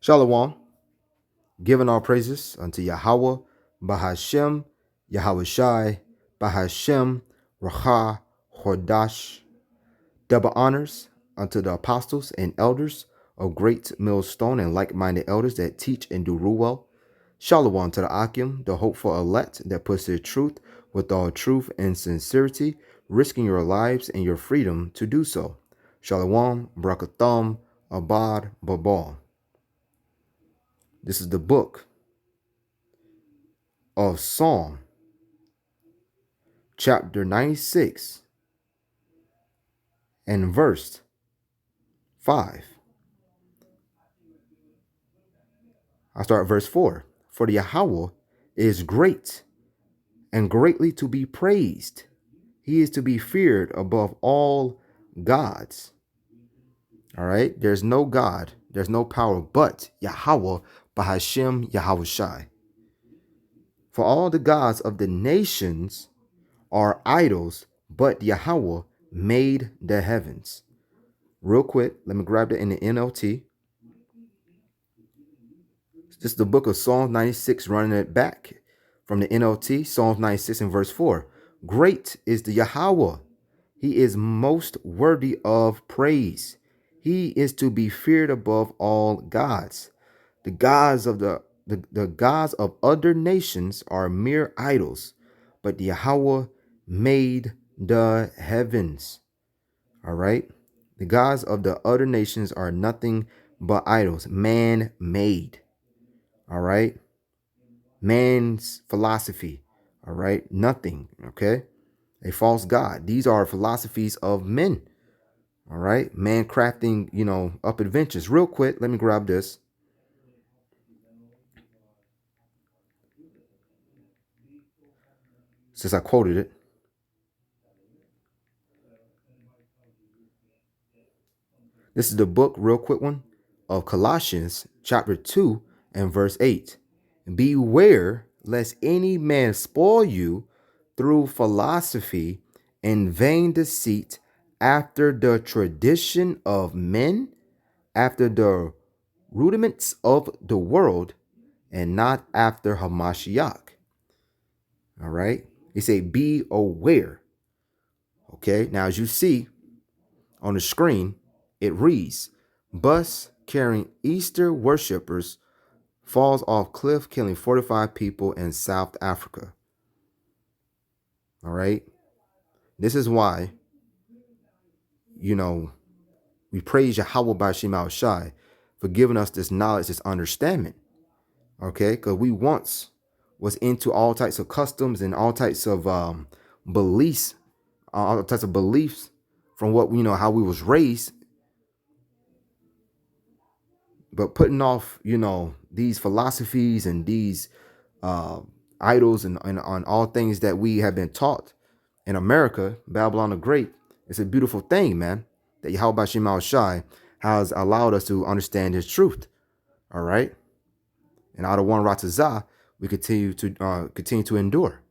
Shalom, giving all praises unto Yahweh, Bahashem, Yahweh Shai, Bahashem, Racha, Hordash. Double honors unto the apostles and elders of great millstone and like-minded elders that teach and do rule well. Shalom to the Akim, the hopeful elect that puts their truth with all truth and sincerity, risking your lives and your freedom to do so. Shalom, Brakatham, Abad, Babal. This is the book of Psalm, chapter 96, and verse 5. I start at verse 4. For the Yahweh is great and greatly to be praised. He is to be feared above all gods. All right? There's no God, there's no power but Yahweh, Bahashem, Yahweh Shai. For all the gods of the nations are idols, but Yahweh made the heavens. Real quick, let me grab it in the NLT. This is the book of Psalms 96, running it back from the NLT, Psalms 96 and verse 4. Great is the Yahweh. He is most worthy of praise. He is to be feared above all gods. The gods of the gods of other nations are mere idols, but Yahweh made the heavens. All right. The gods of the other nations are nothing but idols, man-made. All right. Man's philosophy. All right. Nothing. Okay. A false god. These are philosophies of men. All right. Man crafting, up adventures. Real quick, let me grab this. Since I quoted it. This is the book, real quick one, of Colossians, chapter 2 and verse 8. Beware lest any man spoil you through philosophy and vain deceit, after the tradition of men, after the rudiments of the world, and not after Hamashiach. All right. He say, be aware. Okay. Now, as you see on the screen, it reads, bus carrying Easter worshippers falls off cliff, killing 45 people in South Africa. All right. This is why, we praise Yahweh Bashim Al Shai for giving us this knowledge, this understanding. Okay. Because we once was into all types of customs and all types of beliefs, all types of beliefs from what how we was raised. But putting off, these philosophies and these idols and on all things that we have been taught in America, Babylon the Great, it's a beautiful thing, man, that Yahweh Shema Shai has allowed us to understand his truth. All right. And out of one Ratazah, we continue to endure.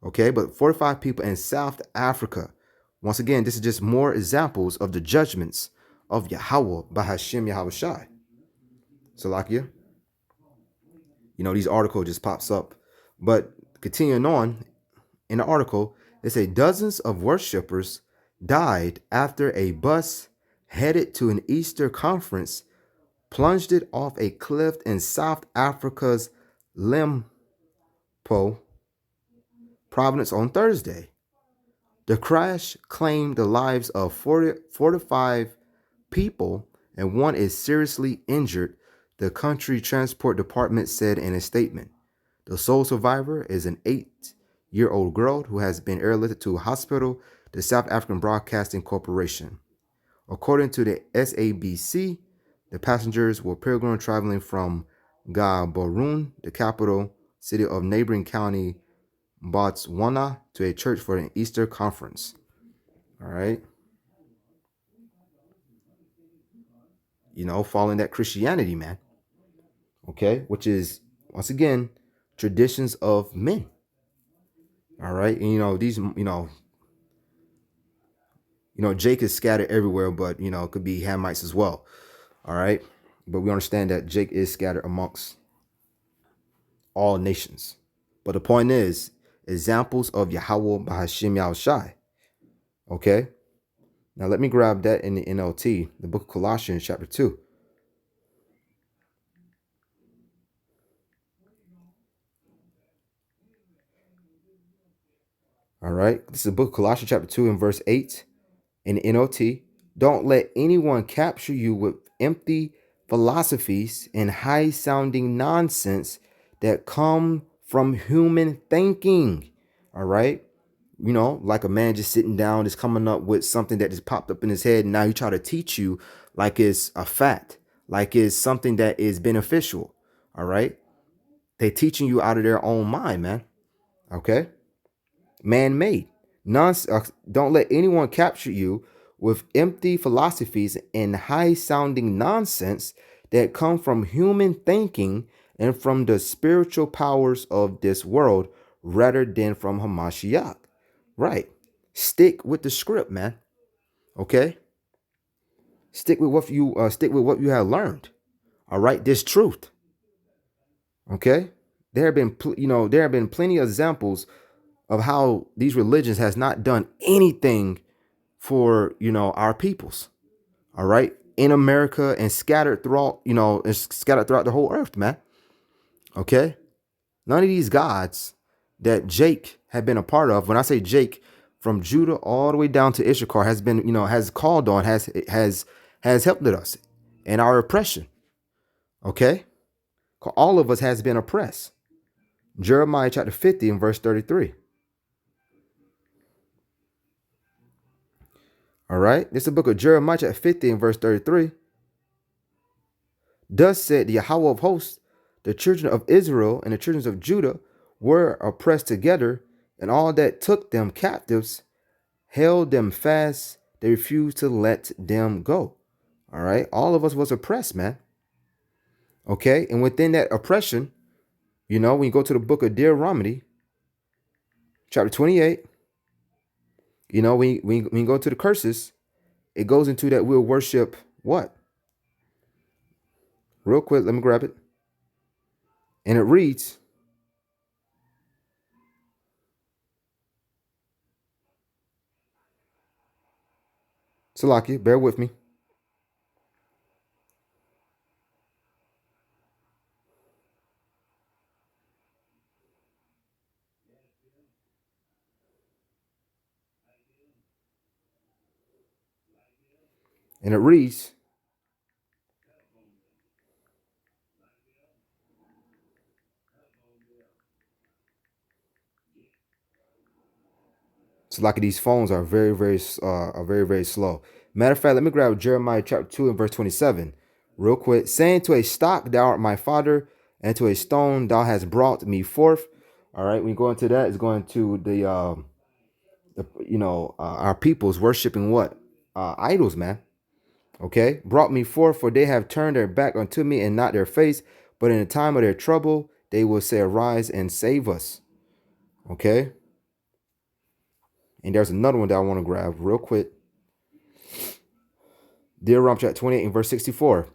Okay. But 45 people in South Africa. Once again, this is just more examples of the judgments of Yahweh Bahashem Yahweh Shai. Salakia. These article just pops up. But continuing on in the article, they say dozens of worshippers died after a bus headed to an Easter conference plunged it off a cliff in South Africa's Limpopo province on Thursday. The crash claimed the lives of 45 people and one is seriously injured, the country transport department said in a statement. The sole survivor is an 8-year-old girl who has been airlifted to a hospital, the South African Broadcasting Corporation. According to the SABC, the passengers were pilgrims traveling from Gaborone, the capital city of neighboring county Botswana, to a church for an Easter conference. All right. Following that Christianity, man. Okay. Which is, once again, traditions of men. All right. And, these, Jake is scattered everywhere, but, it could be Hamites as well. All right. But we understand that Jake is scattered amongst all nations. But the point is, examples of Yahweh Bahashim Yahushai. Okay? Now let me grab that in the NLT, the book of Colossians, chapter 2. All right? This is the book of Colossians, chapter 2, and verse 8 in the NLT. Don't let anyone capture you with empty philosophies and high-sounding nonsense that come from human thinking. All right? Like a man just sitting down, just coming up with something that just popped up in his head. And now he try to teach you like it's a fact, like it's something that is beneficial. All right. They teaching you out of their own mind, man. Okay. Man-made. Don't let anyone capture you with empty philosophies and high-sounding nonsense that come from human thinking and from the spiritual powers of this world rather than from Hamashiach. Right. Stick with the script, man. Okay. Stick with what you have learned. All right. This truth. Okay. There have been plenty of examples of how these religions has not done anything for our peoples. All right. In America and scattered throughout the whole earth, man. Okay. None of these gods that Jake had been a part of, when I say Jake, from Judah all the way down to Issachar, has been, has called on, has helped us in our oppression. Okay? All of us has been oppressed. Jeremiah chapter 50 and verse 33. All right? This is the book of Jeremiah chapter 50 and verse 33. Thus said the Yahweh of hosts, the children of Israel and the children of Judah were oppressed together, and all that took them captives held them fast. They refused to let them go. All right. All of us was oppressed, man. Okay. And within that oppression, when you go to the book of Deuteronomy, chapter 28, when you go to the curses, it goes into that we'll worship what? Real quick, let me grab it. And it reads, Salaki, bear with me. And it reads, Salaki, these phones are very slow. Matter of fact, let me grab Jeremiah chapter 2 and verse 27 real quick. Saying to a stock, thou art my father, and to a stone thou hast brought me forth. All right, when you go into that, it's going to our people's worshiping what? Idols, man. Okay, brought me forth, for they have turned their back unto me and not their face, but in the time of their trouble they will say, arise and save us. Okay. And there's another one that I want to grab real quick. Deuteronomy chapter 28 and verse 64.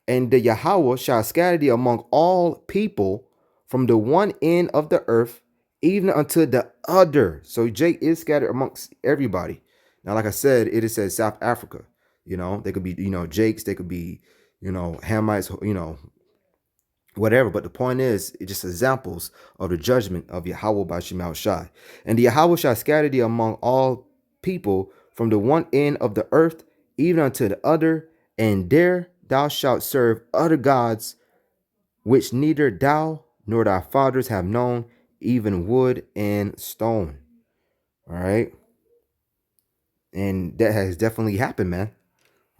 And the Yahweh shall scatter thee among all people from the one end of the earth, even unto the other. So Jake is scattered amongst everybody. Now, like I said, it is said South Africa. They could be, Jakes, they could be, Hamites, whatever. But the point is, it's just examples of the judgment of Yahweh by Shemal Shai. And the Yahweh shall scatter thee among all people from the one end of the earth, even unto the other, and there thou shalt serve other gods, which neither thou nor thy fathers have known, even wood and stone. All right. And that has definitely happened, man.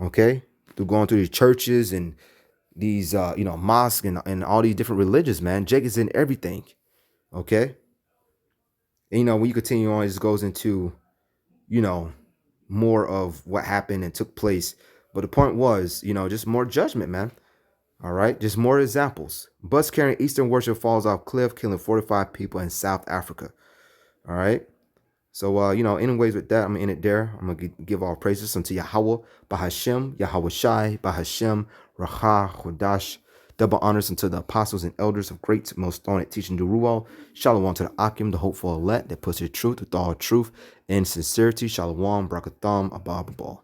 Okay. Through going to these churches and these mosques and all these different religions, man. Jake is in everything. Okay. And when you continue on, it just goes into more of what happened and took place. But the point was, just more judgment, man. All right, just more examples. Bus carrying Eastern worship falls off cliff, killing 45 people in South Africa. All right. So, anyways, with that, I'm gonna end it there. I'm gonna give all praises unto Yahweh, Bahashem, Yahweh Shai, Bahashem, Raha, Chodash. Double honors unto the apostles and elders of great most honored teaching Deruel. Shalom to the Akim, the hopeful elect that puts his truth with all truth and sincerity. Shalom, Brakatham, Abba, Abba.